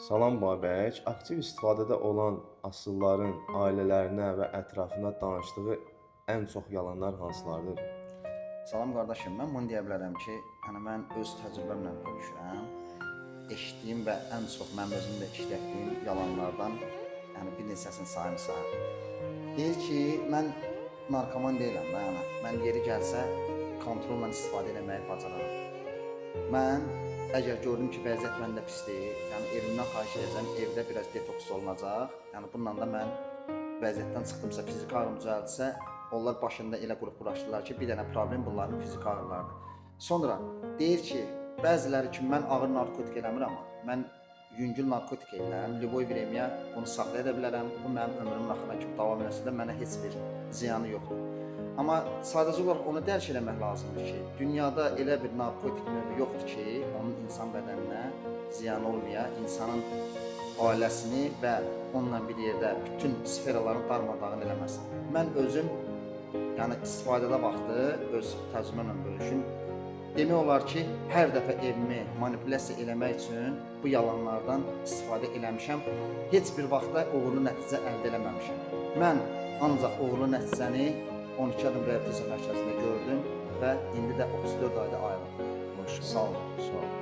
Salam Babək, aktiv istifadədə olan asılların ailələrinə və ətrafına danışdığı ən çox yalanlar hansılardır? Salam qardaşım, mən bunu deyə bilərəm ki, mən öz təcrübəmlə bölüşürəm. Eşitdiyim və ən çox mənim özüm də işlətdiyim yalanlardan, bir neçəsini sayım. Deyir ki, mən narkoman deyiləm də, mən yeri gəlsə kontrolla istifadə etməyi bacararam. Mən əgər gördüm ki, vəziyyət məndə pisdir, evimdən xahiş edəcəm, evdə biraz detoks olunacaq. Bununla da mən vəziyyətdən çıxdımsa, fiziki ağrım düzəldirsə, onlar başında elə qrup quraşdırırlar ki, bir dənə problem bunların fiziki ağrılardır. Sonra deyir ki, bəziləri ki, mən ağır narkotik eləmirəm, mən yüngül narkotik eləyirəm, Lvoy Vremya bunu saxlaya da bilərəm, bu mənim ömrümün axırına kimi davam eləsə də mənə heç bir ziyanı yoxdur. Amma sadəcə olaraq onu dərk eləmək lazımdır ki, dünyada elə bir narkotik növü yoxdur ki, onun insan bədəninə ziyan olmaya, insanın ailəsini və onunla bir yerdə bütün sferalarını darmadağın eləməsin. Mən özüm istifadədə vaxtı öz təcrübəmlə bölüşüm. Demək olar ki, hər dəfə evimi manipulyasiya eləmək üçün bu yalanlardan istifadə eləmişəm. Heç bir vaxtda uğurlu nəticə əldə eləməmişəm. Mən ancaq uğurlu nəticəni 12 adım reabilitasiya mərkəzində gördüm və indi də 34 ayda ayrıldım. Xoş, Sağ olun. sağ ol.